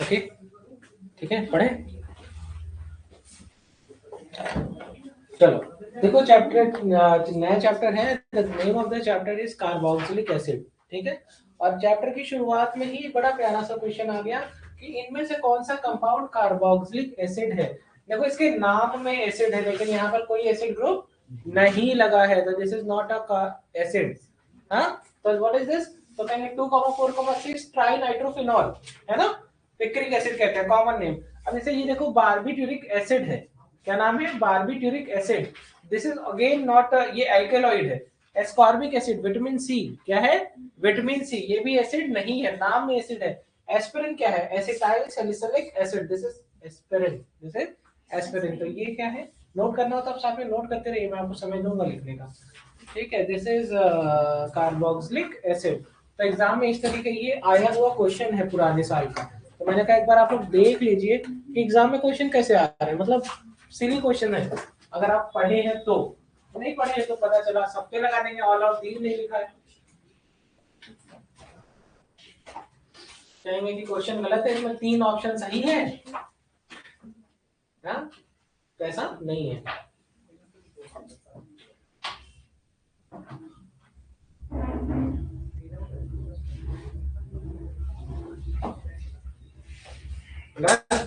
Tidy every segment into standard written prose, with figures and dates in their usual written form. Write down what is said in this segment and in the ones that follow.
Okay, ठीक है, पढ़े। चलो देखो, चैप्टर नया चैप्टर है। The name of the chapter is carboxylic acid. ठीक है, और चैप्टर की शुरुआत में ही बड़ा प्यारा सा क्वेश्चन आ गया कि इनमें से कौन सा कंपाउंड कार्बोक्सिलिक एसिड है। देखो इसके नाम में एसिड है, लेकिन यहाँ पर कोई एसिड ग्रुप नहीं लगा है, तो this is not a acid. हाँ, तो व्हाट इज दिस? तो कहेंगे 2,4,6 ट्राई नाइट्रोफिनॉल, है ना, पिक्रिक एसिड कहते हैं, कॉमन नेम। अब इसे ये देखो, बारबिट्यूरिक एसिड है। क्या नाम है? Barbituric acid. This is again not, ये एल्केलॉइड है। एस्कॉर्बिक एसिड, विटामिन सी, क्या है? विटामिन सी, ये भी एसिड नहीं है, नाम में एसिड है। एस्पिरिन क्या है? Acetyl salicylic acid, this is aspirin, this is aspirin. तो ये क्या है? नोट करना हो तो आप साथ में नोट करते रहिए, मैं आपको समय दूंगा लिखने का। ठीक है, दिस इज कार्बोक्सिलिक एसिड। तो एग्जाम में इस तरीके ये आया हुआ क्वेश्चन है पुराने साल का। तो मैंने कहा एक बार आप लोग देख लीजिए कि एग्जाम में क्वेश्चन कैसे आ रहे हैं, मतलब सिली क्वेश्चन है। अगर आप पढ़े हैं तो, नहीं पढ़े हैं तो पता चला सब पे लगा देंगे, ऑल ऑफ दीज नहीं लिखा है, कहेंगे कि क्वेश्चन गलत है, इसमें 3 ऑप्शन सही है। हाँ, तो ऐसा नहीं है। गलत।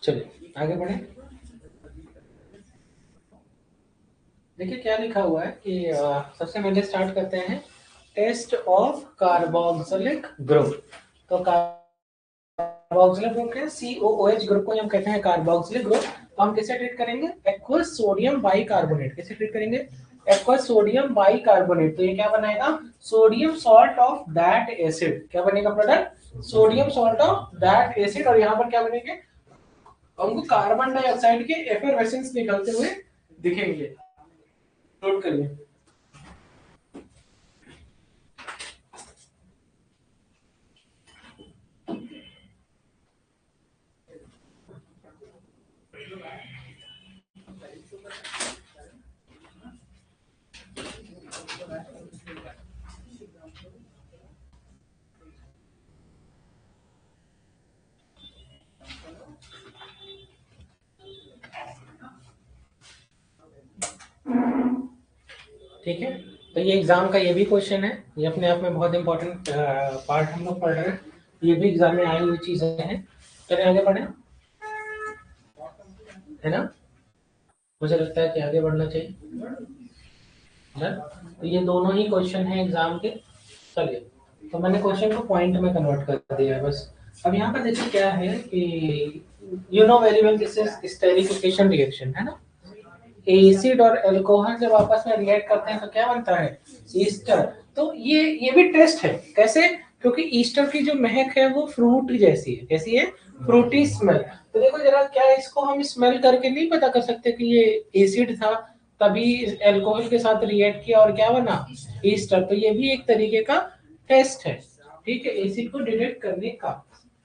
चलिए आगे बढ़े। देखिए क्या लिखा हुआ है कि सबसे पहले स्टार्ट करते हैं टेस्ट ऑफ कार्बोक्सिलिक ग्रुप। तो कार्बोक्सिलिक ग्रुप के COOH ग्रुप को हम कहते हैं कार्बोक्सिलिक ग्रुप। तो हम किसे ट्रीट करेंगे? Aqueous sodium bicarbonate. किसे ट्रीट करेंगे? Aqueous sodium bicarbonate. तो ये क्या बनाएगा? Sodium salt of that acid. क्या बनेगा product? Sodium salt of that acid. और यहाँ पर क्या बनेंगे? हमको कार्बन डाइऑक्साइड के एफरवेसेंस निकलते हुए दिखेंगे। नोट करिए। ठीक है, तो ये एग्जाम का ये भी क्वेश्चन है, ये अपने आप में बहुत इंपॉर्टेंट पार्ट हम लोग पढ़ रहे हैं। ये भी एग्जाम में आई हुई चीजें हैं। चलिए आगे बढ़े, है ना? मुझे लगता है कि आगे बढ़ना चाहिए ना? तो ये दोनों ही क्वेश्चन है एग्जाम के। चलिए, तो मैंने क्वेश्चन को पॉइंट में कन्वर्ट कर दिया है बस। अब यहाँ पर देखिए क्या है कि you know very well this is esterification reaction, है ना? एसिड और अल्कोहल जब आपस में रिएक्ट करते हैं तो क्या बनता है? ईस्टर। तो ये भी टेस्ट है। कैसे? क्योंकि ईस्टर की जो महक है वो फ्रूट जैसी है। कैसी है? Frooti smell. तो देखो जरा, क्या इसको हम स्मेल करके नहीं पता कर सकते कि ये एसिड था, तभी अल्कोहल के साथ रिएक्ट किया और क्या बना? ईस्टर। तो ये भी एक तरीके का टेस्ट है, ठीक है, एसिड को डिटेक्ट करने का।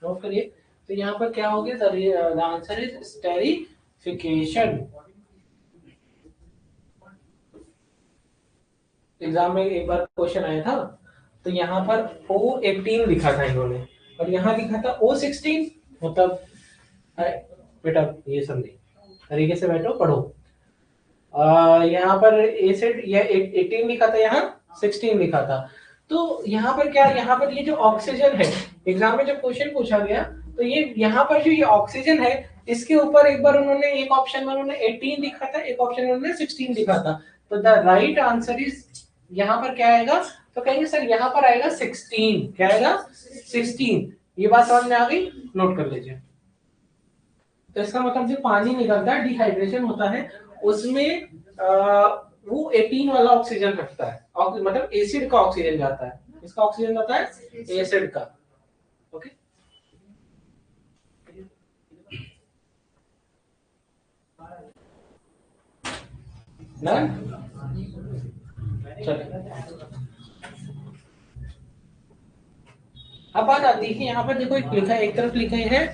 नोट करिए। तो यहाँ पर क्या हो गया? The answer is esterification. Exam में एक बार क्वेश्चन आया था, तो यहाँ पर O18 लिखा था इन्होंने, और यहाँ लिखा था O16। मतलब अरे बेटा, ये सब नहीं, तरीके से बैठो पढ़ो। यहाँ पर एसिड ये 18 लिखा था, यहाँ 16 लिखा था। तो यहाँ पर क्या, यहाँ पर ये जो ऑक्सीजन है, एग्जाम में जब क्वेश्चन पूछा गया तो ये यहाँ पर जो ये ऑक्सीजन है, इसके ऊपर एक बार उन्होंने एक ऑप्शन में उन्होंने 18 लिखा था, एक ऑप्शन में उन्होंने 16 लिखा था। तो द राइट आंसर इज, यहाँ पर क्या आएगा? तो कहेंगे सर यहाँ पर आएगा 16। क्या आएगा? 16। ये बात समझ में आ गई? नोट कर लीजिए। तो इसका मतलब जो पानी निकलता है, डिहाइड्रेशन होता है, उसमें वो 18 वाला ऑक्सीजन रखता है, मतलब एसिड का ऑक्सीजन जाता है, इसका ऑक्सीजन जाता है एसिड का। ओके, ना चलो अब बात आती है, यहाँ पर देखो एक लिखा है, एक तरफ लिखा है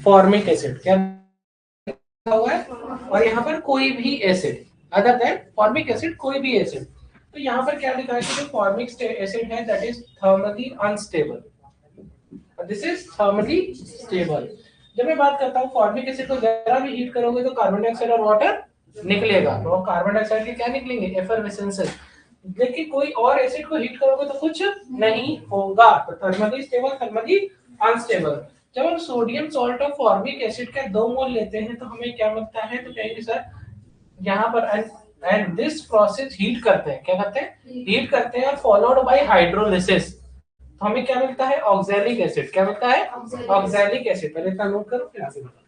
फॉर्मिक एसिड, क्या लिखा हुआ है, और यहाँ पर कोई भी acid other than formic acid, कोई भी एसिड। तो यहाँ पर क्या लिखा है कि जो फॉर्मिक एसिड है that is thermally unstable, this is thermally stable. जब मैं बात करता हूँ फॉर्मिक एसिड को जरा भी हीट करोगे तो कार्बन डाइऑक्साइड और वाटर निकलेगा, तो कार्बन डाइऑक्साइड के क्या निकलेंगे, एफरवेसेंसेस। लेकिन कोई और एसिड को हीट करोगे तो कुछ नहीं होगा, तो थर्मली स्टेबल, थर्मली अनस्टेबल। जब हम सोडियम सॉल्ट और फॉर्मिक एसिड का 2 मोल लेते हैं तो हमें क्या मिलता है, तो कहेंगे सर यहाँ पर एंड दिस प्रोसेस हीट करते हैं, क्या करते हैं, हीट करते हैं, और फॉलोड बाय हाइड्रोलिसिस, तो हमें क्या मिलता है, ऑक्सैलिक एसिड, क्या मिलता है, ऑक्सैलिक एसिड। पहले इतना नोट करो फिर आगे बताओ।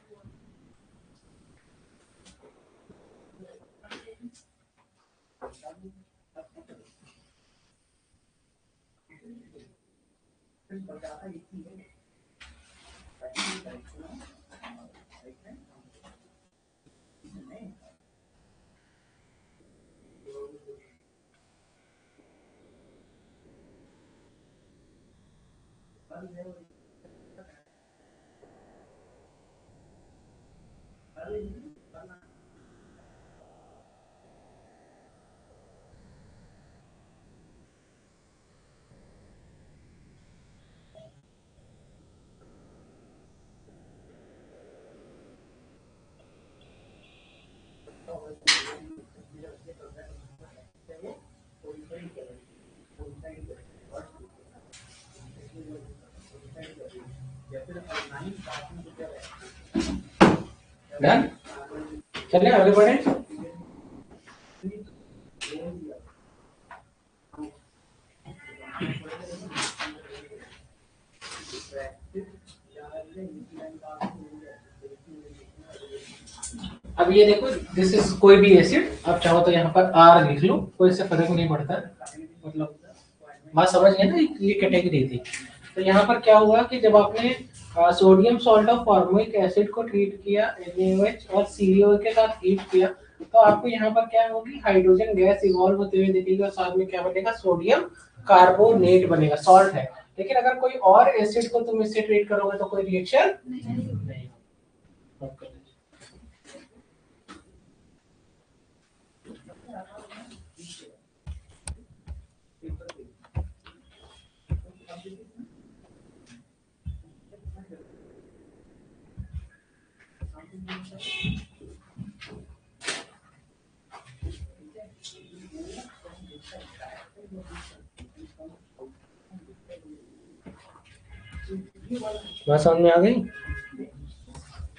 डन, चलिए आगे बढ़े। अब ये देखो दिस इज कोई भी एसिड, आप चाहो तो यहाँ पर आर लिख लो, कोई इससे फर्क नहीं पड़ता, मतलब बात समझ गए ना, ये कैटेगरी थी। तो यहाँ पर क्या हुआ कि जब आपने सोडियम सॉल्ट और फॉर्मिक एसिड को ट्रीट किया NaOH और CaO के साथ हीट किया, तो आपको यहाँ पर क्या होगी, हाइड्रोजन गैस इवॉल्व होते हुए दिखेगी, और साथ में क्या बनेगा, सोडियम कार्बोनेट बनेगा, सॉल्ट है। लेकिन अगर कोई और एसिड को तुम इससे ट्रीट करोगे तो कोई रिएक्शन नहीं। बात समझ में आ गई,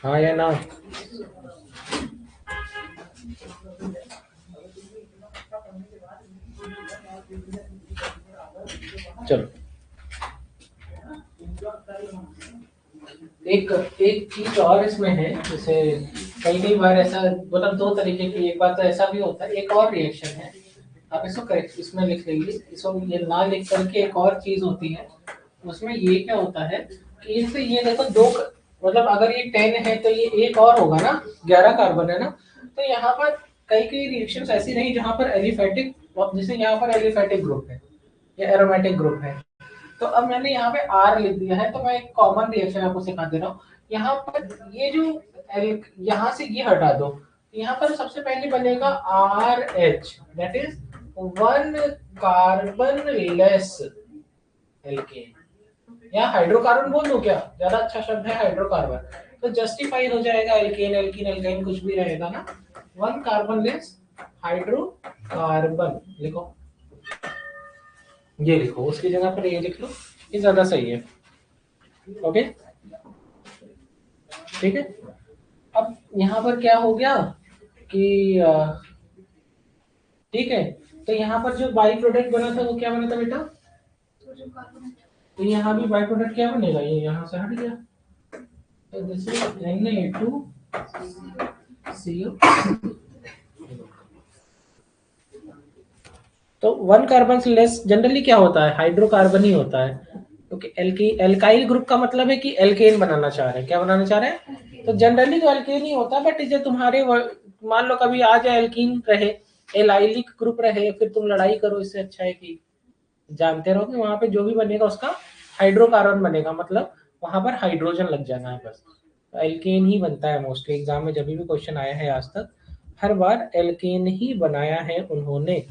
हाँ या ना। चलो एक एक चीज और इसमें है, जैसे कई कई बार ऐसा, मतलब दो तरीके की, एक बार तो ऐसा भी होता है, एक और रिएक्शन है, आप इसको करेक्ट इसमें लिख लेंगे, इसको ये ना लिख करके एक और चीज होती है, उसमें ये क्या होता है कि इससे ये देखो दो, मतलब अगर ये 10 है तो ये एक और होगा ना, 11 कार्बन है ना, तो यहाँ पर कई कई रिएक्शंस ऐसी नहीं जहाँ पर एलिफेटिक, जैसे यहाँ पर एलिफेटिक ग्रुप है या एरोमेटिक ग्रुप है, तो अब मैंने यहाँ पे आर लिख दिया है, तो मैं एक कॉमन रिएक्शन आपको सिखा दे रहा हूँ। यहाँ पर ये जो यहाँ से ये हटा दो, यहाँ पर सबसे पहले बनेगा R H, that is 1 carbon less alkane, या हाइड्रोकार्बन बोल दो, क्या ज्यादा अच्छा शब्द है हाइड्रोकार्बन, तो जस्टिफाई हो जाएगा, एल्केन एल्कीन एल्काइन कुछ भी रहेगा ना, 1 कार्बन लेस हाइड्रोकार्बन लिखो, ये लिखो, उसकी जगह पर ये लिख लो, ये ज्यादा सही है। ओके ठीक है। अब यहाँ पर क्या हो गया कि ठीक है, तो यहाँ पर जो बाई प्रोडक्ट बना था वो क्या बना था बेटा, तो यहाँ भी बाई प्रोडक्ट क्या बनेगा, ये यहाँ से हट गया, तो दिस इज Na2CO, तो 1 कार्बन से लेस जनरली क्या होता है, हाइड्रोकार्बन ही होता है, क्योंकि एल्काइल ग्रुप का मतलब है कि एल्केन बनाना चाह रहे हैं, क्या बनाना चाह रहे हैं, तो जनरली तो एल्केन ही होता है। बट जो तुम्हारे मान लो कभी आ जाए एल्कीन रहे, एलाइलिक ग्रुप रहे, फिर तुम लड़ाई करो, इससे अच्छा है कि जानते रहो कि वहां पे जो भी बनेगा उसका हाइड्रोकार्बन बनेगा, मतलब वहां पर हाइड्रोजन लग जाना है बस। तो एल्केन ही बनता है मोस्टली, एग्जाम में जब भी क्वेश्चन आया है आज तक हर बार एल्केन ही बनाया है उन्होंने।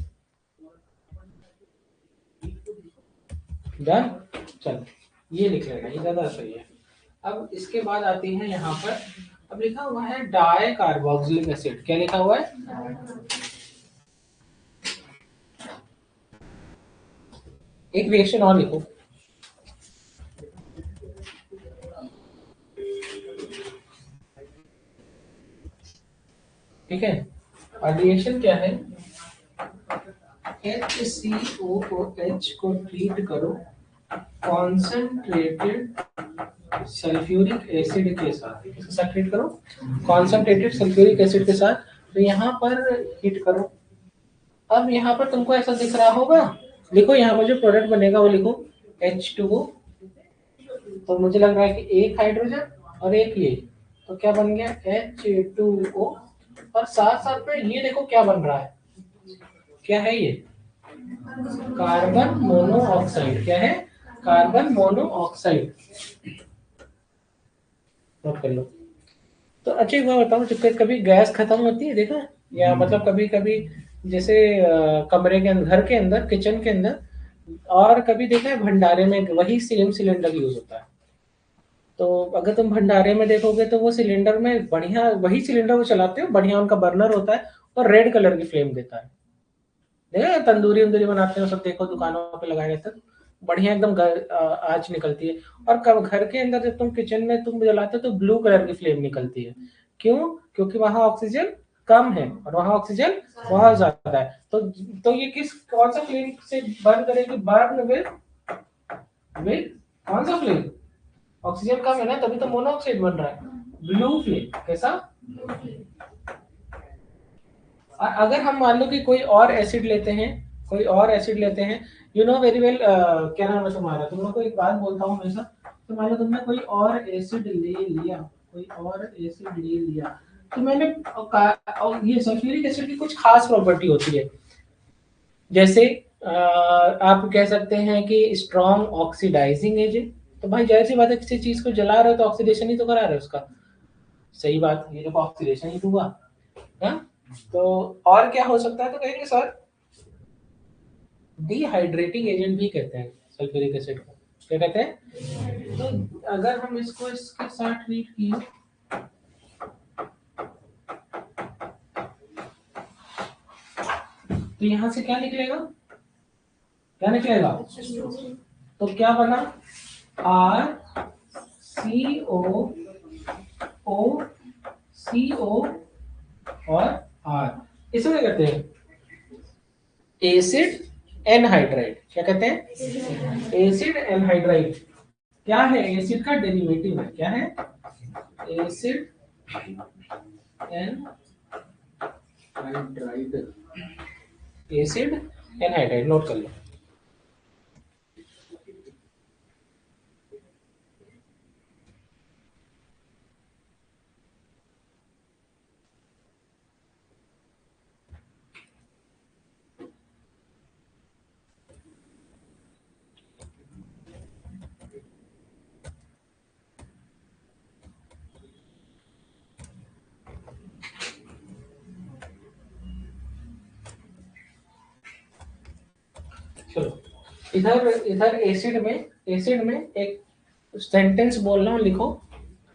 डन, चलो ये लिख लेना, ये ज्यादा सही है। अब इसके बाद आती है यहाँ पर, अब लिखा हुआ है डाई कार्बोक्सिलिक एसिड, क्या लिखा हुआ है, एक रिएक्शन और लिखो, ठीक है। और रिएक्शन क्या है, HCOOH को ट्रीट करो कॉन्सेंट्रेटेड सल्फ्यूरिक एसिड के साथ, किसके साथ ट्रीट करो, कॉन्सेंट्रेटेड सल्फ्यूरिक एसिड के साथ। तो यहाँ पर हिट करो। अब यहाँ पर तुमको ऐसा दिख रहा होगा, लिखो यहाँ पर जो प्रोडक्ट बनेगा वो लिखो H2O। तो मुझे लग रहा है कि एक हाइड्रोजन और एक ये, तो क्या बन गया H2O। और साथ साथ में ये देखो क्या बन रहा है, क्या है ये, कार्बन मोनोऑक्साइड, क्या है, कार्बन मोनोऑक्साइड। नोट कर लो। तो अच्छा एक बात बताओ, जब कभी गैस खत्म होती है देखा, या मतलब कभी कभी जैसे कमरे के अंदर, घर के अंदर, किचन के अंदर, और कभी देखा है भंडारे में वही सेम सिलेंडर यूज होता है। तो अगर तुम भंडारे में देखोगे तो वो सिलेंडर में बढ़िया वही सिलेंडर वो चलाते हो, बढ़िया उनका बर्नर होता है और रेड कलर की फ्लेम देता है। देखा तंदूरी उंदूरी बनाते हो सब, देखो दुकानों पे लगाए रहते हैं, बढ़िया एकदम आँच निकलती है। और कब घर के अंदर जब तुम किचन में तुम जलाते हो तो ब्लू कलर की फ्लेम निकलती है। क्यों, क्योंकि वहां ऑक्सीजन कम है और वहां ऑक्सीजन बहुत ज्यादा है। तो ये किस कौन सा फ्लेम से बर्न करेगी, बर्न विद कौन सा फ्लेम, ऑक्सीजन कम है ना, तभी तो मोनोऑक्साइड बन रहा है, ब्लू फ्लेम। कैसा, अगर हम मान लो कि कोई और एसिड लेते हैं, कोई और एसिड लेते हैं, यू नो वेरी वेल, क्या नाम है तुम्हारा, तुम लोग को एक बात बोलता हूँ हमेशा, तो मान लो तुमने कोई और एसिड ले लिया, कोई और एसिड ले लिया, तो मैंने और ये सल्फ्यूरिक एसिड की कुछ खास प्रॉपर्टी होती है, जैसे आप कह सकते हैं कि स्ट्रॉन्ग ऑक्सीडाइजिंग एजेंट। तो भाई जाहिर सी बात है, किसी चीज को जला रहे हो तो ऑक्सीडेशन ही तो करा रहे हो उसका, सही बात, ये देखो ऑक्सीडेशन ही तो हुआ। हाँ? तो और क्या हो सकता है, तो कहेंगे सर डिहाइड्रेटिंग एजेंट भी कहते हैं सल्फ्यूरिक एसिड को, क्या कहते हैं। तो अगर हम इसको इसके साथ ट्रीट किए, तो यहां से क्या निकलेगा, क्या निकलेगा, तो क्या बना, आर सी ओ और आर, इसे क्या कहते हैं, एसिड एनहाइड्राइड, क्या कहते हैं, एसिड एनहाइड्राइड। क्या है, एसिड का डेरिवेटिव है, क्या है, acid anhydride, acid anhydride, note कर लो। चलो इधर इधर एसिड में एक सेंटेंस बोलना हूं, लिखो,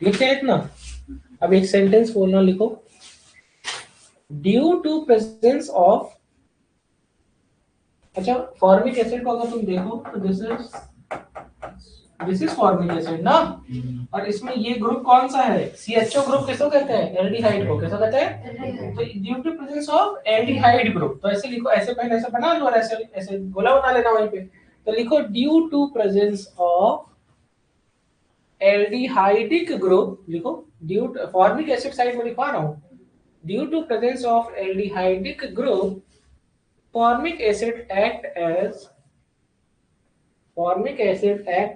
लिखते हैं इतना। अब एक सेंटेंस बोलना, लिखो, ड्यू टू प्रेजेंस ऑफ, अच्छा फॉर्मिक एसिड को अगर तुम देखो तो दिस इज फॉर्मिक एसिड ना, और इसमें ये ग्रुप कौन सा है, CHO ग्रुप, किसको कहते हैं, एल्डिहाइड को, कैसा कहते हैं, तो due to presence of aldehyde group, तो ऐसे लिखो, ऐसे पहले ऐसे बना लो और ऐसे ऐसे गोला बना लेना वहीं पे। तो लिखो due to presence of aldehydic group, लिखो ड्यू फॉर्मिक एसिड साइड में लिखवा रहा हूं, due to presence of aldehydic group formic acid act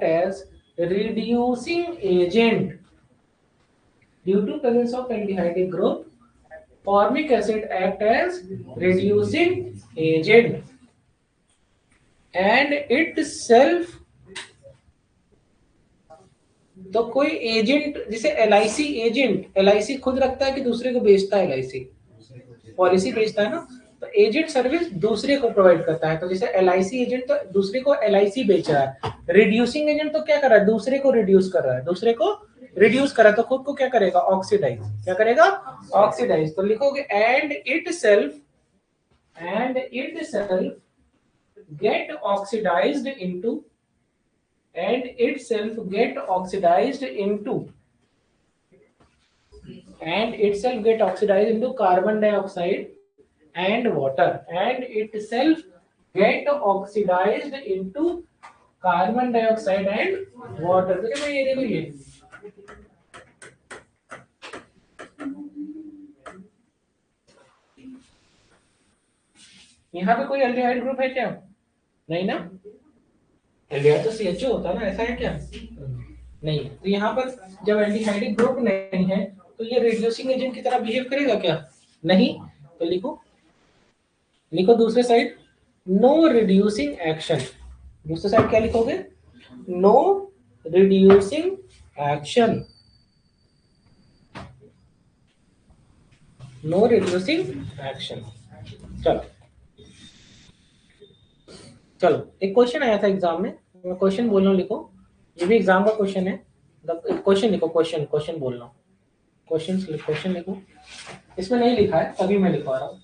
as reducing agent due to presence of aldehyde group. Formic acid act as reducing agent and itself, तो कोई agent जैसे LIC agent, LIC खुद रखता है कि दूसरे को बेचता है, LIC पॉलिसी बेचता है ना, तो एजेंट सर्विस दूसरे को प्रोवाइड करता है। तो जैसे LIC एजेंट तो दूसरे को LIC बेच रहा है, रिड्यूसिंग एजेंट तो क्या कर रहा है, दूसरे को रिड्यूस कर रहा है, दूसरे को रिड्यूस कर रहा है, तो खुद को क्या करेगा, ऑक्सीडाइज, क्या करेगा, ऑक्सीडाइज। तो लिखोगे and it self get oxidized into carbon dioxide and water, and itself get oxidized into carbon dioxide and water। तो भाई ये देखो, ये यहाँ पे कोई एल्डिहाइड ग्रुप है क्या, नहीं ना, एल्डिहाइड तो CHO होता है ना, ऐसा है क्या, नहीं। तो यहाँ पर जब एल्डिहाइड ग्रुप नहीं है तो ये रिड्यूसिंग एजेंट की तरह बिहेव करेगा क्या, नहीं। तो लिखो दूसरे साइड नो रिड्यूसिंग एक्शन, दूसरे साइड क्या लिखोगे, no reducing action, no reducing action. चलो एक क्वेश्चन आया था एग्जाम में, मैं क्वेश्चन बोल रहा हूँ, लिखो, ये भी एग्जाम का क्वेश्चन है, क्वेश्चन लिखो, क्वेश्चन बोल रहा हूँ, क्वेश्चन लिखो। इसमें नहीं लिखा है, तभी मैं लिखवा रहा हूँ,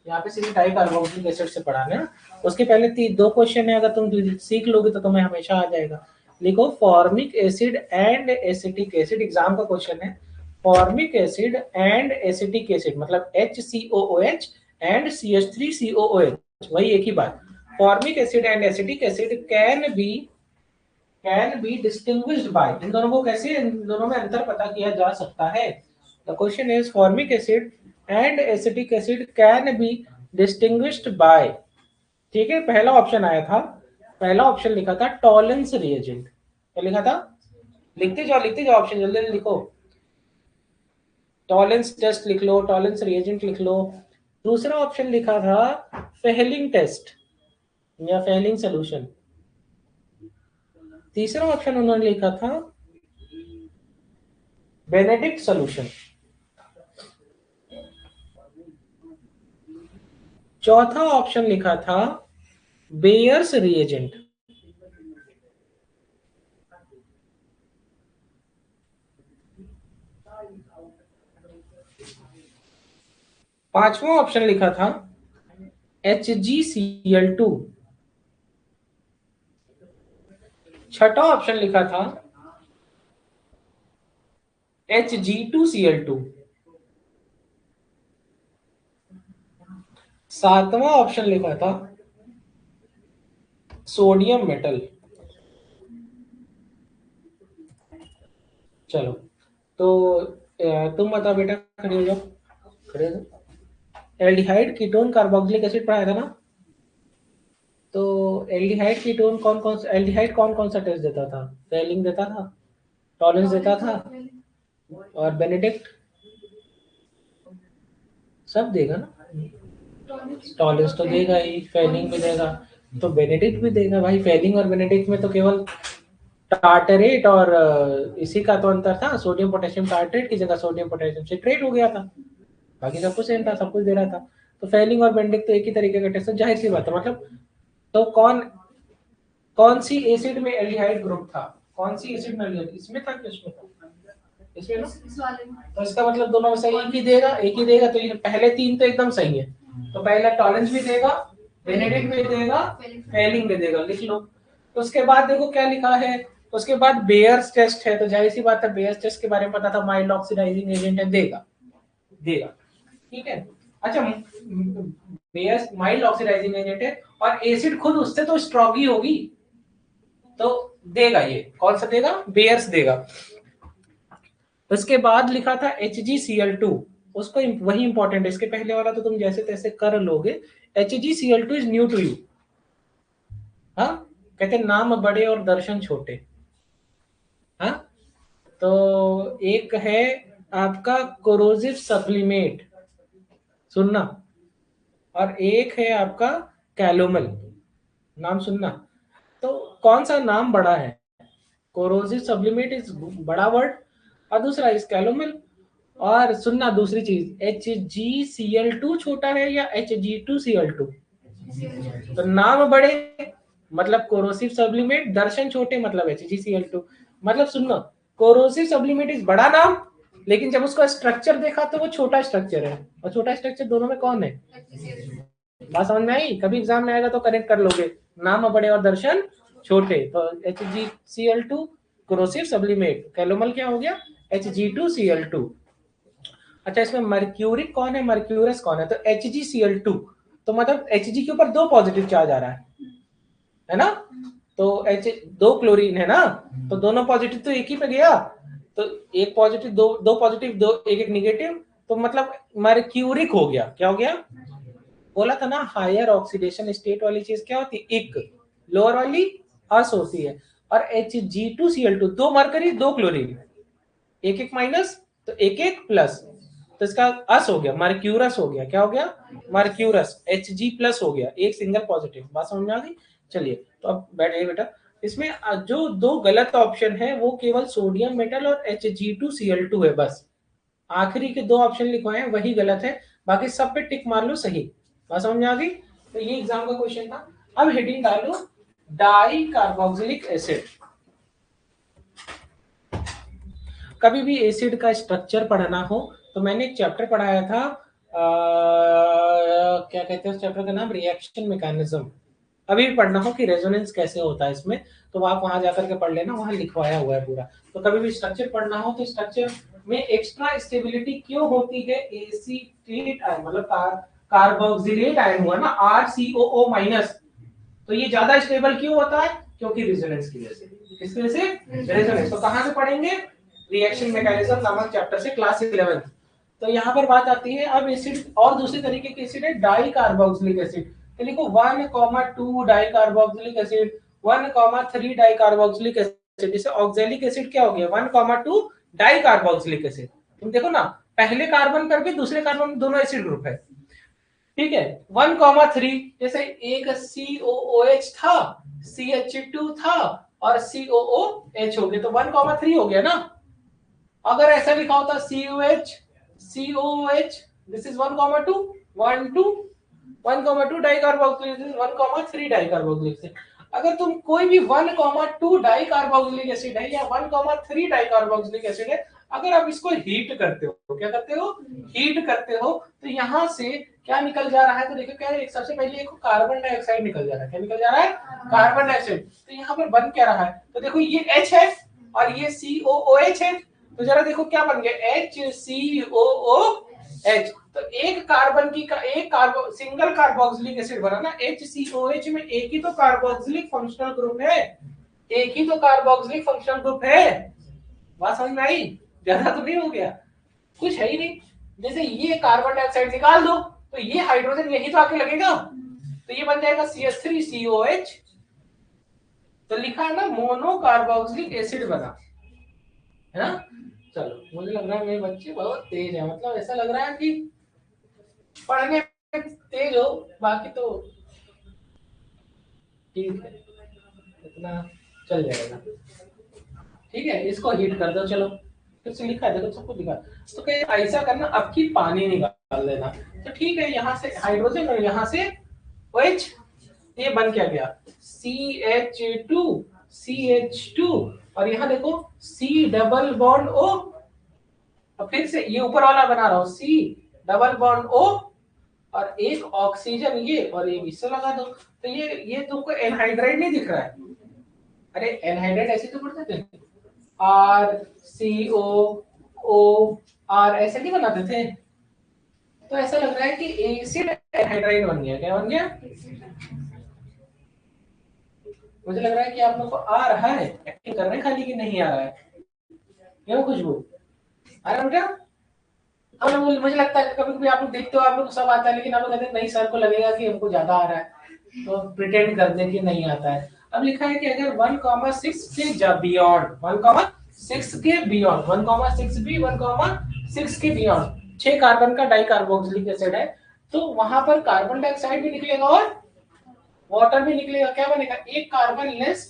यहाँ पे सिर्फ डाई कार्बोक्सिलिक एसिड से पढ़ाना है। उसके पहले दो क्वेश्चन है, अगर तुम सीख लोगे तो तुम्हें हमेशा आ जाएगा। लिखो formic acid and acetic acid, exam का क्वेश्चन है, formic acid and acetic acid मतलब HCOOH एंड CH3COOH, वही एक ही बात। Formic acid and acetic acid can be distinguished by, इन दोनों को कैसे, इन दोनों में अंतर पता किया जा सकता है। The question is formic acid and acetic acid can be distinguished bye, ठीक है। पहला ऑप्शन आया था, पहला ऑप्शन लिखा था टॉलेंस रिएजेंट, क्या लिखा था, लिखते जाओ ऑप्शन जल्दी लिखो, टॉलेंस टेस्ट लिख लो, टॉलेंस रिएजेंट लिख लो। दूसरा ऑप्शन लिखा था फेहलिंग टेस्ट या फेहलिंग सोल्यूशन। तीसरा ऑप्शन उन्होंने लिखा था बेनेडिक्ट सोल्यूशन। चौथा ऑप्शन लिखा था बेयर्स रिएजेंट। पांचवा ऑप्शन लिखा था HgCl2। छठा ऑप्शन लिखा था Hg2Cl2। सातवां ऑप्शन लिखा था सोडियम मेटल। चलो तो तुम बताओ बेटा, खड़े हो जाओ, खड़े हो जाओ। एल्डिहाइड कीटोन कार्बोक्सिलिक एसिड पढ़ाया था ना, तो एल्डिहाइड कीटोन एल्डिहाइड कौन कौन सा टेस्ट देता था, फेलिंग देता था, टॉलेंस देता था और बेनेडिक्ट, सब देगा ना, टॉलेंस तो देगा ही, फेलिंग भी देगा, तो बेनेडिक्ट भी देगा भाई। फेलिंग और बेनेडिक्ट में तो केवल टार्टरेट और इसी का तो अंतर था, सोडियम पोटेशियम टार्टरेट की जगह सोडियम पोटेशियम सिट्रेट हो गया था, बाकी सब कुछ सेम था, सब कुछ दे रहा था। तो फेलिंग और बेनेडिक्ट तो एक ही तरीके का टेस्ट है, जाहिर सी बात है। मतलब तो कौन सी एसिड में एल्डिहाइड ग्रुप था, कौन सी एसिड में एल्डिहाइड, इसमें था कि उसमें था, इसमें ना, तो इसका मतलब दोनों में से एक ही देगा। तो ये पहले तीन तो एकदम सही है, तो पहला टॉलेंस भी देगा, बेनेडिक्ट भी देगा, फेलिंग भी देगा, लिख लो। तो उसके बाद देखो क्या लिखा है, उसके बाद बेयर्स टेस्ट है, तो जाहिर सी बात है बेयर्स टेस्ट के बारे में पता था, माइल्ड ऑक्सीडाइजिंग एजेंट है, देगा, ठीक है। अच्छा, बेयर्स माइल्ड ऑक्सीडाइजिंग एजेंट है और एसिड खुद उससे तो स्ट्रॉन्ग ही होगी, तो देगा, ये कौन सा देगा, बेयर्स देगा। उसके बाद लिखा था HgCl2, उसको वही इंपॉर्टेंट है, इसके पहले वाला तो तुम जैसे तैसे कर लोगे। HgCl2 is new to you. हाँ, कहते नाम बड़े और दर्शन छोटे। हाँ, तो एक है आपका कोरोसिव सब्लिमेट, सुनना, और एक है आपका कैलोमल, नाम सुनना। तो कौन सा नाम बड़ा है? कोरोसिव सब्लिमेट इज बड़ा वर्ड, और दूसरा इज कैलोमल। और सुनना दूसरी चीज, HgCl2 छोटा है या Hg2Cl2? तो नाम बड़े मतलब कोरोसिव सब्लिमेट, दर्शन छोटे मतलब HgCl2। मतलब सुनना, कोरोसिव सब्लिमेट इज बड़ा नाम, लेकिन जब उसका स्ट्रक्चर देखा तो वो छोटा स्ट्रक्चर है, और छोटा स्ट्रक्चर दोनों में कौन है? बात समझ में आई? कभी एग्जाम में आएगा तो कनेक्ट कर लोगे, नाम बड़े और दर्शन छोटे। तो HgCl2 कोरोसिव सब्लिमेट, कैलोमल क्या हो गया? Hg2Cl2। अच्छा, इसमें मर्क्यूरिक कौन है, मर्क्यूरस कौन है? तो HgCl2। तो मतलब Hg के ऊपर 2 पॉजिटिव चार्ज आ रहा है ना? तो H 2 क्लोरीन है ना, तो दोनों पॉजिटिव तो एक ही पे गया, तो एक पॉजिटिव, दो पॉजिटिव, दो एक निगेटिव, तो मतलब मर्क्यूरिक हो गया। क्या हो गया? बोला था ना, हायर ऑक्सीडेशन स्टेट वाली चीज क्या होती है? एक, लोअर वाली अस होती है। और Hg2Cl2, 2 मरकरी 2 क्लोरीन, एक एक माइनस तो एक एक प्लस, तो इसका अस हो गया, मर्क्यूरस हो गया। क्या हो गया? मर्क्यूरस। Hg प्लस हो गया, एक सिंगल पॉजिटिव। बात समझ में आ गई? चलिए, तो अब बैठिए बेटा, इसमें जो 2 गलत ऑप्शन है वो केवल सोडियम मेटल और Hg2Cl2 है, बस। आखिरी के 2 ऑप्शन लिखवाए हैं वही गलत है, बाकी सब पे टिक मार लो सही। बात समझ में आ गई? तो ये एग्जाम का क्वेश्चन था। अब हेडिंग डालो डाई कार्बोक्सिलिक एसिड। कभी भी एसिड का स्ट्रक्चर पढ़ना हो तो मैंने एक चैप्टर पढ़ाया था, क्या कहते हैं उस चैप्टर का नाम? Reaction mechanism. अभी भी पढ़ना हो कि रेजोनेंस कैसे होता है इसमें, तो आप वहां जाकर के पढ़ लेना, वहां लिखवाया हुआ है पूरा। तो कभी भी स्ट्रक्चर पढ़ना हो तो स्ट्रक्चर में एक्स्ट्रा स्टेबिलिटी क्यों होती है? एसीटेट आयन मतलब कार्बोक्सिलेट आयन हुआ ना, RCOO माइनस, तो ये ज्यादा स्टेबल क्यों होता है? क्योंकि रेजोनेंस की वजह से। किसकी वजह से? रेजोनेंस। तो कहां से पढ़ेंगे? रिएक्शन मैकेनिज्म नामक चैप्टर से, क्लास 11। तो यहाँ पर बात आती है अब एसिड, और दूसरी तरीके की एसिड है डाई कार्बोक्सिलिक एसिड। तो लिखो 1,2 di carboxylic acid, 1,3 di carboxylic acid. जैसे ऑक्सैलिक एसिड क्या हो गया? 1,2 डाई कार्बोक्सिलिक एसिड। तुम देखो ना, पहले कार्बन पर भी दूसरे कार्बन में दोनों एसिड ग्रुप है, ठीक है। 1,3, जैसे एक COOH था, CH2 था, और COOH हो गया, तो 1,3 हो गया ना। अगर ऐसा लिखा होता COH COOH, this is 1,2 1,2 dicarboxylic, 1,3 dicarboxylic acid. अगर तुम कोई भी 1,2 डाइकार्बोक्सिलिक एसिड है या 1,3 डाइकार्बोक्सिलिक एसिड है, अगर आप इसको हीट करते हो, क्या करते हो? हीट करते हो, तो यहां से क्या निकल जा रहा है? तो देखो क्या है, सबसे पहले एक कार्बन डाइऑक्साइड निकल जा रहा है। क्या निकल जा रहा है? Carbon dioxide. तो यहाँ पर बन क्या रहा है? तो देखो ये H है और ये COOH है, तो जरा देखो क्या बन गया? HCOOH। तो एक कार्बन की एक कार्बो सिंगल कार्बोक्सिलिक एसिड बना ना, HCOH में एक ही तो कार्बोक्सिलिक फंक्शनल ग्रुप है, एक ही तो कार्बोक्सिलिक फंक्शनल ग्रुप है। बात समझ में आई? ज्यादा तो नहीं हो गया, कुछ है ही नहीं। जैसे ये कार्बन डाइऑक्साइड निकाल दो तो ये हाइड्रोजन यही तो आके लगेगा, तो ये बन जाएगा CH3COH। तो लिखा है ना, मोनो कार्बोक्सिलिक एसिड बना, है ना? चलो, मुझे लग रहा है मेरे बच्चे बहुत तेज है, मतलब ऐसा लग रहा है कि पढ़ने में तेज हो, बाकी तो ठीक है, इतना चल जाएगा। ठीक है, इसको हीट कर दो। चलो, फिर से लिखा है, देखो सब कुछ लिखा है। तो कहीं ऐसा करना, अब की पानी निकाल देना। तो ठीक है, यहाँ से हाइड्रोजन और यहाँ से OH, ये बन क्या गया? CH2 CH2, और यहाँ देखो C डबल बॉन्ड O, और फिर से ये ऊपर वाला बना रहा हूँ, C डबल बॉन्ड O, और एक ऑक्सीजन ये, और ये इससे लगा दो। तो ये तुमको एनहाइड्राइड नहीं दिख रहा है? अरे एनहाइड्राइड ऐसे तो पढ़ते थे, RCOO ऐसे नहीं बनाते थे? तो ऐसा लग रहा है कि एसिड एनहाइड्राइड बन गया। क्या बन गया? मुझे लग रहा है कि आप लोग को आ रहा है, एक्टिंग कर रहे हैं खाली, कि नहीं आ रहा है? क्यों खुशबू? आ रहा है बेटा? हम लोग, मुझे लगता है कभी कभी आप लोग देखते हो, आप लोग सब आता है, लेकिन आप लोग कहते हैं नहीं सर को लगेगा कि हमको ज्यादा आ रहा है, तो प्रिटेंड कर दे कि नहीं आता है। अब लिखा है कि अगर 1,6 के बियॉन्ड, 1,6 के बियॉन्ड, 1,6 भी 1,6 के बियॉन्ड 6 कार्बन का डाई कार्बोक्सिलिक एसिड है, तो वहां पर कार्बन डाइऑक्साइड भी निकलेगा और वाटर भी निकलेगा। क्या बनेगा? एक कार्बन लेस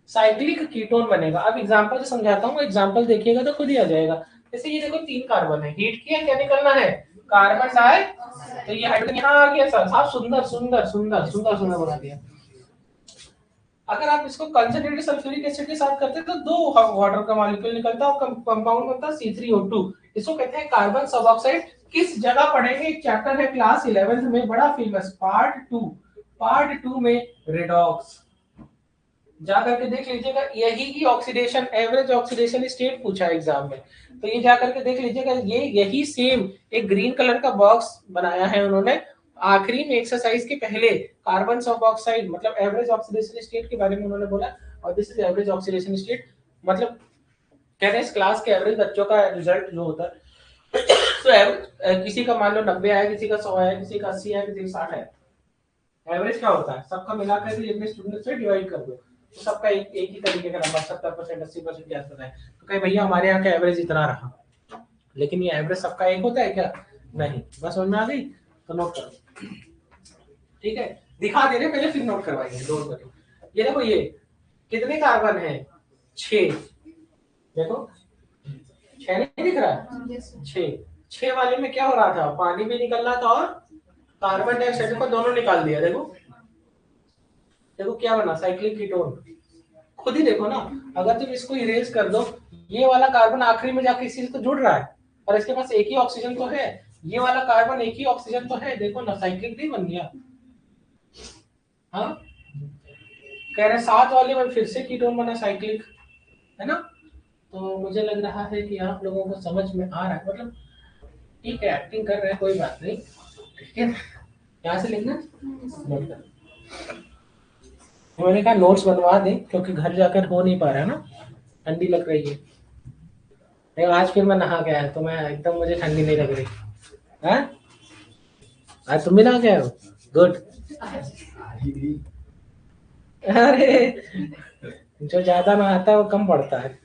साइक्लिक कीटोन बनेगा। अब एग्जांपल से समझाता हूँ, एग्जांपल देखिएगा तो खुद ही आ जाएगा। जैसे ये देखो 3 कार्बन है, हीट किया, क्या निकलना है? कार्बन डाई, तो ये हाइड्रोजन यहाँ आ गया सर, आप सुंदर सुंदर सुंदर सुंदर सुंदर बना दिया। अगर आप इसको कंसंट्रेटेड सल्फ्यूरिक एसिड के साथ करते तो 2 वाटर का मॉलिक्यूल निकलता और कंपाउंड बनता C3O2। इसको कहते हैं कार्बन सब ऑक्साइड। किस जगह पढ़ेंगे? एक चैप्टर है क्लास 11th में, बड़ा फेमस, पार्ट 2 में रेडॉक्स। जा करके देख लीजिएगा, यही की ऑक्सीडेशन, एवरेज ऑक्सीडेशन स्टेट पूछा है एग्जाम में, तो ये जा करके देख लीजिएगा। ये यही सेम एक ग्रीन कलर का बॉक्स बनाया है उन्होंने, आखिरी में एक्सरसाइज के पहले कार्बन सब ऑक्साइड मतलब एवरेज ऑक्सीडेशन स्टेट के बारे में उन्होंने बोला। और this is average oxidation state, मतलब कह रहे हैं इस क्लास के एवरेज बच्चों का रिजल्ट जो होता है तो एवरेज किसी का मान लो 90 है, किसी का 100 है, किसी का 80 है, किसी का 60 है। एवरेज क्या होता है? सबका मिलाकर के जितने स्टूडेंट से डिवाइड कर दो, तो सबका एक ही तरीके का नंबर 70% 80% के आसपास है। तो कहीं भैया हमारे यहाँ का एवरेज इतना रहा, लेकिन ये एवरेज सबका एक होता है क्या? नहीं। बस समझ में आ गई? तो नोट करो, ठीक है? दिखा दे रहे पहले, फिर नोट करवाएंगे, डोंट वरी। ये देखो, ये कितने कार्बन है? 6। देखो 6 नहीं दिख रहा है? 6 वाले में क्या हो रहा था? पानी भी निकल रहा था और कार्बन डाइऑक्साइड को दोनों निकाल दिया। देखो देखो क्या बना? Cyclic ketone. खुद ही देखो ना, अगर तुम इसको इरेज कर दो, ये वाला कार्बन आखिरी में जाके इसी से तो जुड़ रहा है, और इसके पास एक ही ऑक्सीजन तो है। ये वाला कार्बन एक ही ऑक्सीजन तो है, देखो ना साइक्लिक नहीं बन गया? हाँ, कह रहे 7 वाले में फिर से कीटोन बना साइक्लिक, है ना? तो मुझे लग रहा है कि आप लोगों को समझ में आ रहा है, मतलब ठीक है, एक्टिंग कर रहे हैं, कोई बात नहीं, ठीक है? यहाँ से लिखना, नोट कर। मैंने कहा नोट्स बनवा दें, क्योंकि घर जाकर हो नहीं पा रहा है ना, ठंडी लग रही है। नहीं, आज फिर मैं नहा के आया तो मैं एकदम, मुझे ठंडी नहीं लग रही है। आज तुम भी नहा के आए हो? गुड। अरे जो ज्यादा नहाता है वो कम पड़ता है।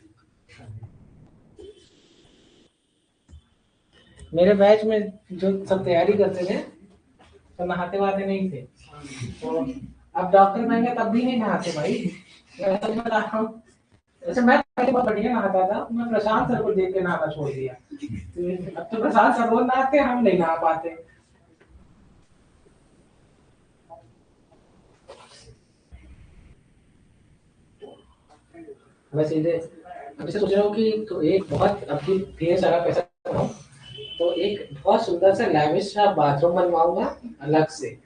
मेरे बैच में जो सब तैयारी करते थे तो नहाते वहाते नहीं थे, तो अब डॉक्टर बन गए तब भी नहीं नहाते भाई, मैं सच बता रहा हूँ। वैसे मैं पहले बहुत बढ़िया नहाता था, मैं प्रशांत सर को देख के नहाना छोड़ दिया। तो अब तो प्रशांत सर रोज नहाते, हम नहीं नहा पाते। मैं सीधे अब से सोच रहा हूँ कि तो एक बहुत अभी ढेर सारा पैसा कमाऊं, तो एक बहुत सुंदर सा लैविश सा बाथरूम बनवाऊंगा अलग से,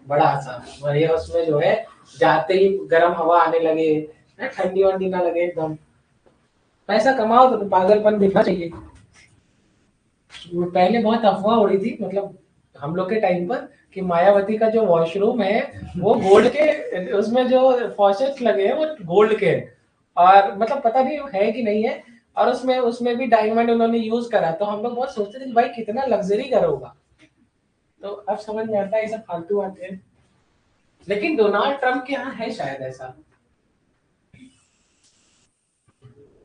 बड़ा सा बढ़िया, उसमें जो है जाते ही गर्म हवा आने लगे, ठंडी वंडी ना लगे एकदम। पैसा कमाओ तो पागलपन दिखना चाहिए। पहले बहुत अफवाह उड़ी थी, मतलब हम लोग के टाइम पर, कि मायावती का जो वॉशरूम है वो गोल्ड के, उसमें जो फॉसेट्स लगे हैं वो गोल्ड के हैं, और मतलब पता नहीं है कि नहीं है, और उसमें उसमें भी डायमंड उन्होंने यूज करा, तो हम लोग बहुत सोचते थे कि भाई कितना लग्जरी घर होगा। तो अब समझ में आता है ये सब फालतू बातें हैं, लेकिन डोनाल्ड ट्रम्प के यहाँ है शायद ऐसा।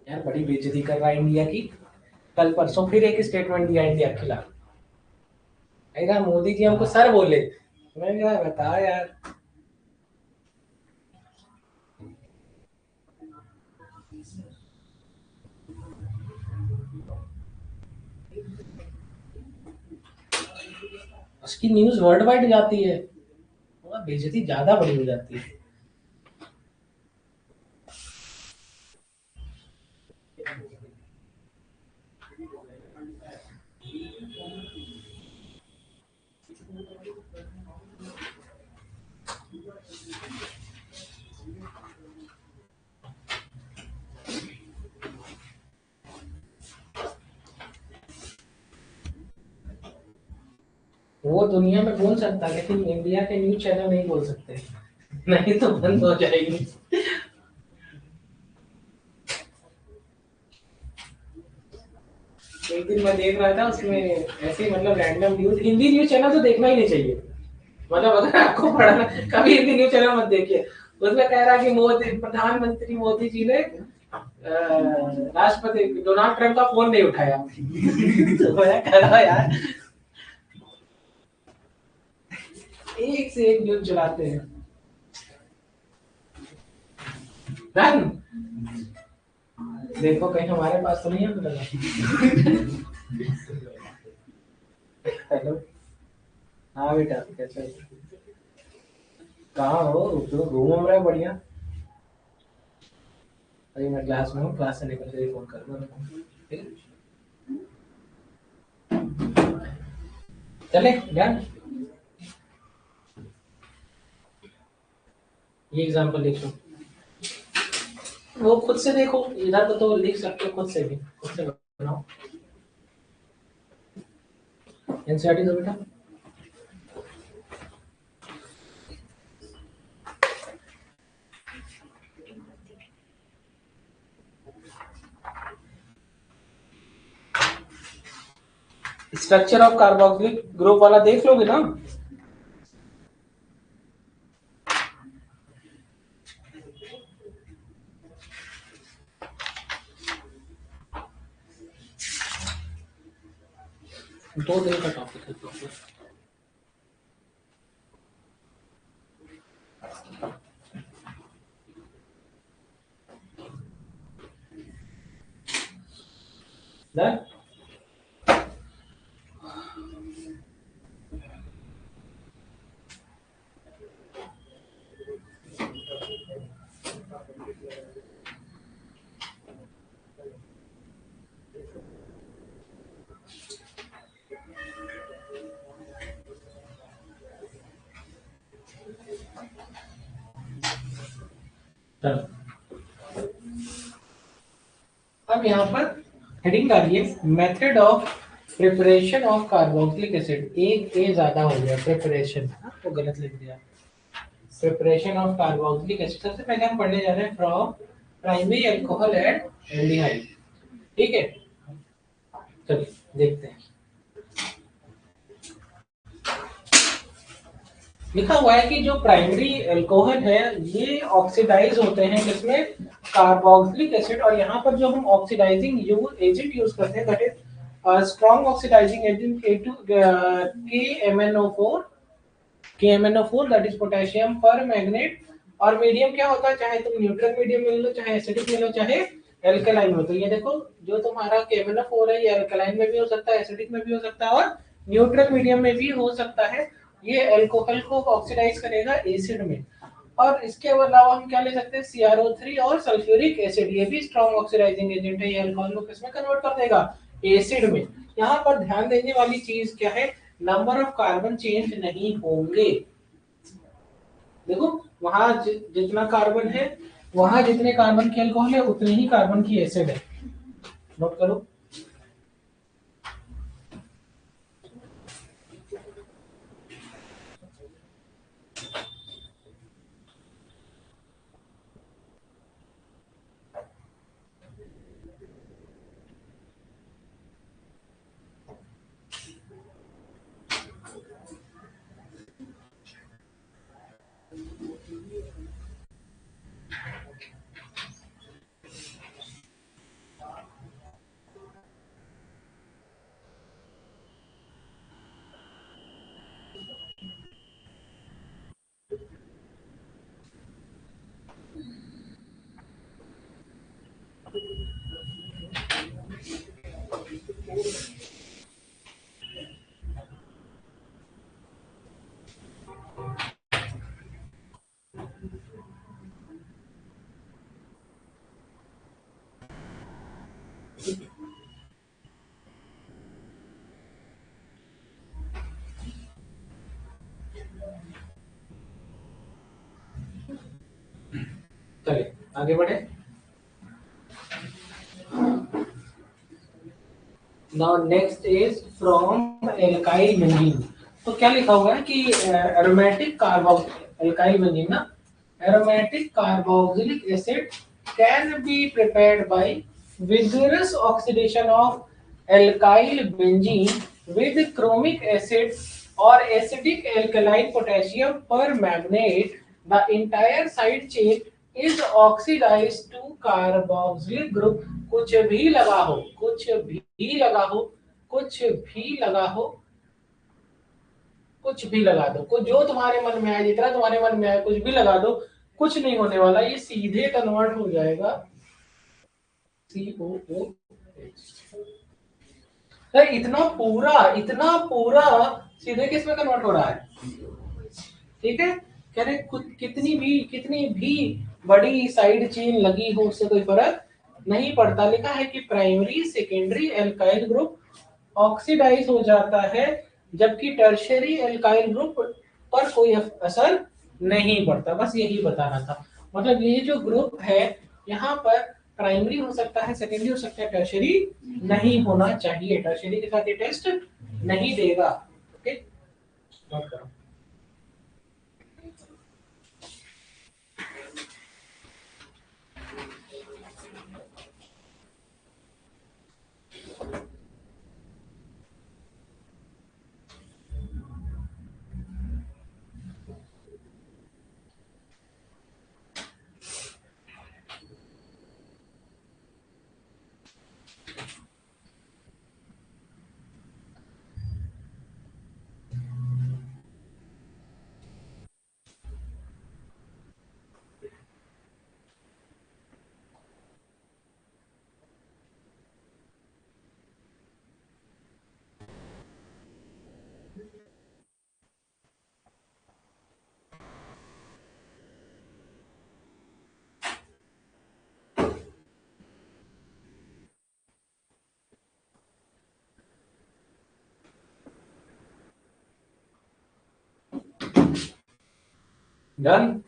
यार बड़ी बेइज्जती कर रहा है इंडिया की। कल परसों फिर एक स्टेटमेंट दिया इंडिया के खिलाफ, कहेगा मोदी जी हमको सर बोले। मैं क्या बता यार। उसकी न्यूज वर्ल्ड वाइड जाती है, बेइज्जती ज्यादा बड़ी हो जाती है। वो दुनिया में बोल सकता है, लेकिन इंडिया के न्यूज चैनल नहीं बोल सकते, नहीं तो बंद हो जाएगी। एक दिन मैं देख रहा था उसमें ऐसे ही मतलब random news, Hindi news channel तो देखना ही नहीं चाहिए, मतलब अगर आपको पढ़ना कभी हिंदी न्यूज चैनल मत देखिए। उसमें कह रहा कि मोदी, प्रधानमंत्री मोदी जी ने राष्ट्रपति डोनाल्ड ट्रंप का फोन नहीं उठाया। तो मैं कह रहा यार, एक से एक न्यूज चलाते हैं। रन देखो कहीं हमारे पास तो नहीं है लगा। हेलो, हाँ बेटा कैसे हो? कहाँ हो? तो घूम रहा है बढ़िया। अभी मैं क्लास में हूँ, क्लास से निकल के फोन कर दूंगा, ठीक है? चले डन। ये एग्जांपल लिख लो, वो खुद से देखो, इधर तो लिख सकते हो खुद से भी, खुद से बनाओ। एनसीईआरटी दो बेटा। स्ट्रक्चर ऑफ कार्बोक्सिलिक ग्रुप वाला देख लोगे ना? दो दिन का टॉपिक है तो। डन। डन। अब यहाँ पर हेडिंग डालिए, method of preparation of carboxylic acid. एक ए ज्यादा हो गया, प्रिपरेशन तो गलत लिख दिया। प्रिपरेशन ऑफ कार्बोक्सिलिक एसिड, सबसे पहले हम पढ़ने जा रहे हैं from primary alcohol and aldehyde, ठीक है? चलिए देखते हैं। लिखा हुआ है कि जो प्राइमरी अल्कोहल है ये ऑक्सीडाइज होते हैं किसमें? Carboxylic acid. और यहाँ पर जो हम ऑक्सीडाइजिंग एजेंट यूज करते हैं that is strong oxidizing agent KMnO4, KMnO4 that is potassium permanganate. और मीडियम क्या होता है, चाहे तुम न्यूट्रल मीडियम ले लो, चाहे एसिडिक ले लो, चाहे एल्कलाइन में। तो ये देखो जो तुम्हारा KMnO4 है ये एल्कलाइन में भी हो सकता है, एसिडिक में भी हो सकता है और न्यूट्रल मीडियम में भी हो सकता है। ये अल्कोहल को ऑक्सीडाइज करेगा एसिड में। और इसके अलावा हम क्या ले सकते हैं, CrO3 और सल्फ्यूरिक एसिड, ये भी स्ट्रॉन्ग ऑक्सीडाइजिंग एजेंट है। ये अल्कोहल को किसमें कन्वर्ट कर देगा? एसिड में। यहाँ पर ध्यान देने वाली चीज क्या है, नंबर ऑफ कार्बन चेंज नहीं होंगे। देखो वहां जितना कार्बन है, वहां जितने कार्बन की अल्कोहल है उतने ही कार्बन की एसिड है। नोट करो। चलिए आगे बढ़े। Now next is from alkyl benzene. तो क्या लिखा हुआ है कि एरोमेटिक एल्काइल बेंजीन ना, aromatic carboxylic acid can be prepared by vigorous oxidation of alkyl benzene with chromic acid or acidic alkaline potassium permanganate, the entire side chain is oxidized to carboxylic group. कुछ भी लगा हो, कुछ भी लगा हो, कुछ भी लगा हो, कुछ भी लगा दो, कुछ जो तुम्हारे मन में आए, जितना तुम्हारे मन में आए कुछ भी लगा दो, कुछ नहीं होने वाला, ये सीधे कन्वर्ट हो जाएगा COO। इतना पूरा सीधे किस में कन्वर्ट हो रहा है? ठीक है, कह रहे कितनी भी बड़ी साइड चेन लगी हो उससे कोई फर्क नहीं पड़ता। लिखा है कि primary secondary alkyl group oxidize हो जाता है, जबकि टर्शियरी एल्काइल ग्रुप पर कोई असर नहीं पड़ता। बस यही बताना था। मतलब ये जो ग्रुप है यहाँ पर प्राइमरी हो सकता है, सेकेंडरी हो सकता है, टर्शियरी नहीं होना चाहिए। टर्शियरी के साथ ये टेस्ट नहीं देगा। ओके, नोट करो। डन।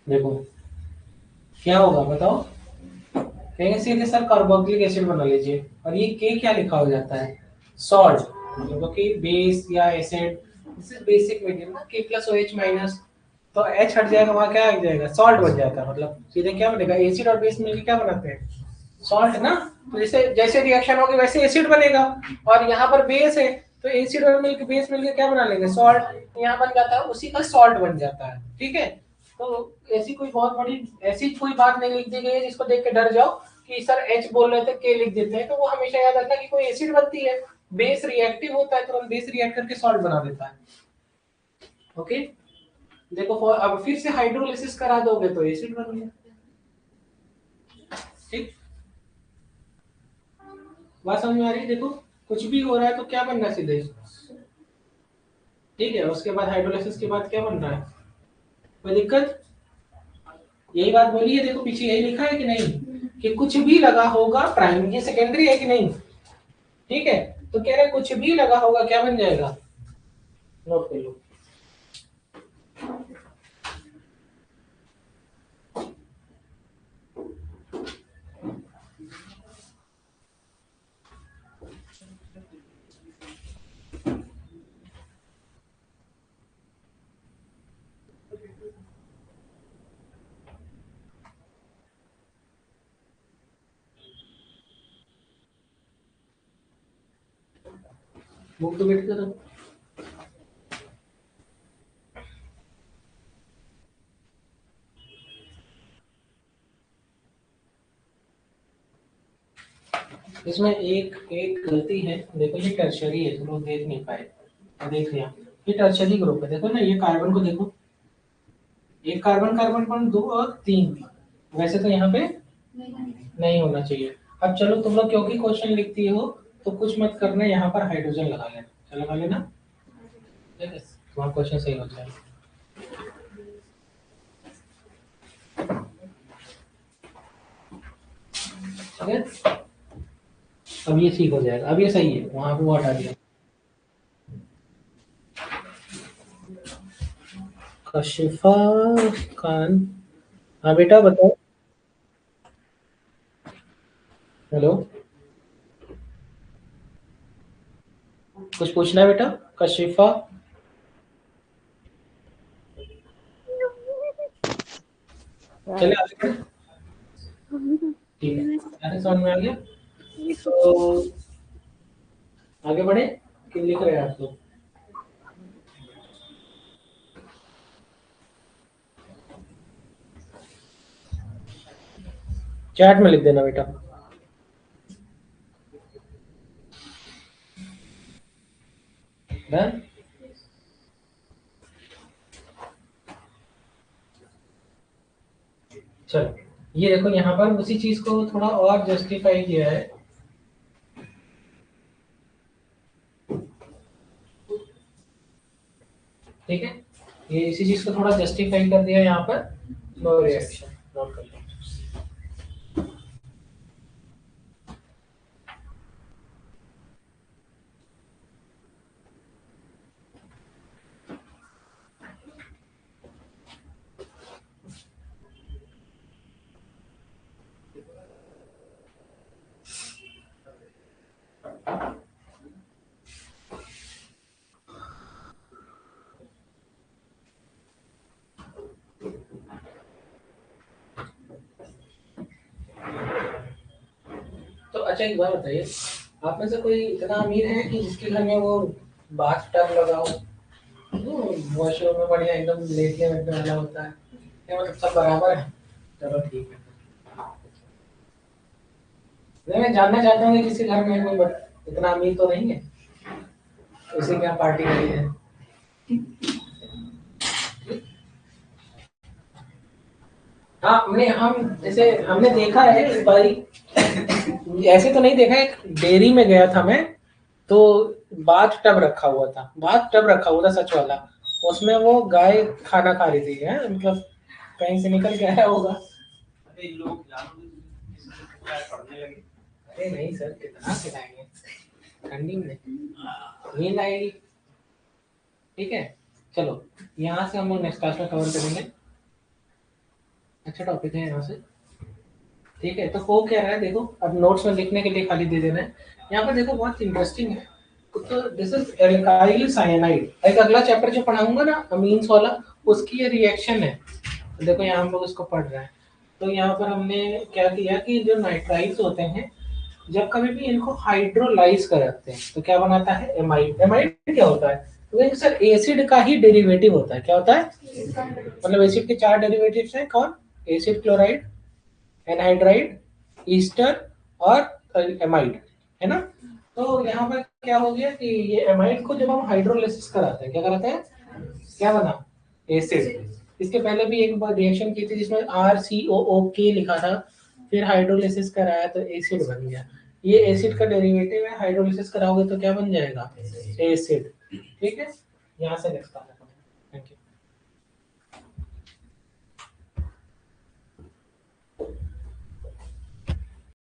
देखो क्या होगा बताओ। कहेंगे सीधे सर कार्बोक्सिलिक एसिड बना लीजिए, और ये के क्या लिखा हो जाता है? सॉल्ट। मतलब कि बेस या acid, this is basic medium ना, के प्लस ओ एच माइनस, तो एच हट जाएगा, वहां क्या आ जाएगा? सॉल्ट बन जाता है। मतलब सीधे क्या बनेगा? एसिड और बेस मिलकर क्या बनाते हैं? सॉल्ट ना। तो जैसे जैसे रिएक्शन होगी वैसे एसिड बनेगा, और यहाँ पर बेस है तो एसिड और मिलकर बेस मिलकर क्या बना लेंगे? सॉल्ट। यहाँ बन जाता है, उसी का सॉल्ट बन जाता है। ठीक है, तो ऐसी कोई बहुत बड़ी ऐसी कोई बात नहीं लिख दी गई है जिसको देख के डर जाओ कि सर एच बोल रहे थे के लिख देते हैं। तो वो हमेशा याद रखना कि कोई एसिड बनती है, बेस रिएक्टिव होता है, तो हम बेस रिएक्ट करके सॉल्ट बना देता है। ओके, देखो अब फिर से हाइड्रोलिसिस करा दोगे तो एसिड बन गया। ठीक, बात समझ में आ रही है? देखो कुछ भी हो रहा है तो क्या बन रहा है सीधे। ठीक है, उसके बाद हाइड्रोलिसिस के बाद क्या बन रहा है? कोई दिक्कत? यही बात बोली है, देखो पीछे यही लिखा है कि नहीं, कि कुछ भी लगा होगा प्राइमरी, ये सेकेंडरी है कि नहीं? ठीक है, तो कह रहे कुछ भी लगा होगा क्या बन जाएगा? नोट कर लो। बुक तो बैठ कर इसमें एक एक गलती है। देखो ये टर्शरी है, तुम लोग देख नहीं पाए, देख लिया, ये टर्शरी ग्रुप है। देखो ना, ये कार्बन को देखो, एक कार्बन कार्बन बॉन्ड 2 और 3, वैसे तो यहाँ पे नहीं होना चाहिए। अब चलो तुम लोग क्योंकि क्वेश्चन लिखती हो तो कुछ मत करना, यहाँ पर हाइड्रोजन लगा लेना। चलो लगा लेना, तुम्हारा क्वेश्चन सही हो जाएगा। ठीक है, अब ये ठीक हो जाएगा, अब ये सही है, वहां पे वो हटा दिया। कशिफा खान, हाँ बेटा बताओ। हेलो, कुछ पूछना है बेटा कशिफा? चलिए आगे बढ़े। ठीक है, सारे समझ में आ गया? तो आगे बढ़े कि लिख रहे हैं आप लोग? चैट में लिख देना बेटा। डन। चलो, ये देखो यहाँ पर उसी चीज को थोड़ा और जस्टिफाई किया है। ठीक है, ये इसी चीज को थोड़ा जस्टिफाई कर दिया यहाँ पर। नो रिएक्शन, नोट कर लो। तो अच्छा एक बात बताइए, आप में से कोई इतना अमीर है कि जिसके घर में वो बाथ टब लगा हो, वॉशरूम में बढ़िया एकदम लेटने बैठने वाला होता है? क्या मतलब सब बराबर है? चलो ठीक है। नहीं, मैं जानना चाहता हूँ कि किसी घर में कोई इतना अमीर तो नहीं है, उसी के यहाँ पार्टी करी है। हाँ, हम जैसे हमने देखा है इस बारी, ऐसे तो नहीं देखा, एक डेयरी में गया था मैं, तो बाथ टब रखा हुआ था, बाथ टब रखा हुआ था सच वाला, उसमें वो गाय खाना खा रही थी है, मतलब कहीं से निकल के आया होगा। अरे लोग पढ़ने लगे। अरे नहीं सर, कितना खिलाएंगे ठंडी में, नींद आएगी। ठीक है, चलो यहाँ से हम लोग नेक्स्ट क्लास में कवर करेंगे। अच्छा टॉपिक है यहाँ से। ठीक है, तो हो क्या रहा है देखो, अब नोट्स में लिखने के लिए खाली दे देना है। यहाँ पर देखो बहुत इंटरेस्टिंग है, तो दिस इज एल्काइल साइनाइड। एक अगला चैप्टर जो पढ़ाऊंगा ना अमीन्स वाला, उसकी ये रिएक्शन है। तो देखो यहाँ हम लोग इसको पढ़ रहे हैं, तो यहाँ पर हमने क्या किया कि जो नाइट्राइल्स होते हैं, जब कभी भी इनको हाइड्रोलाइज कराते हैं तो क्या बनाता है? एमाइड। एमाइड क्या होता है? तो सर एसिड का ही डेरिवेटिव होता है। क्या होता है? मतलब एसिड के चार डेरिवेटिव्स हैं, कौन? एसिड क्लोराइड, एनहाइड्राइड, ईस्टर और एमाइड, है ना? तो यहाँ पर क्या हो गया कि ये एमाइड को जब हम हाइड्रोलाइसिस कराते हैं, क्या कराते हैं? क्या बना? एसिड। इसके पहले भी एक बार रिएक्शन की थी जिसमें RCOO लिखा था, फिर हाइड्रोलाइसिस कराया तो एसिड बन गया। ये एसिड का डेरिवेटिव है, हाइड्रोलाइसिस कराओगे तो क्या बन जाएगा? एसिड। ठीक है, यहाँ से नेक्स्ट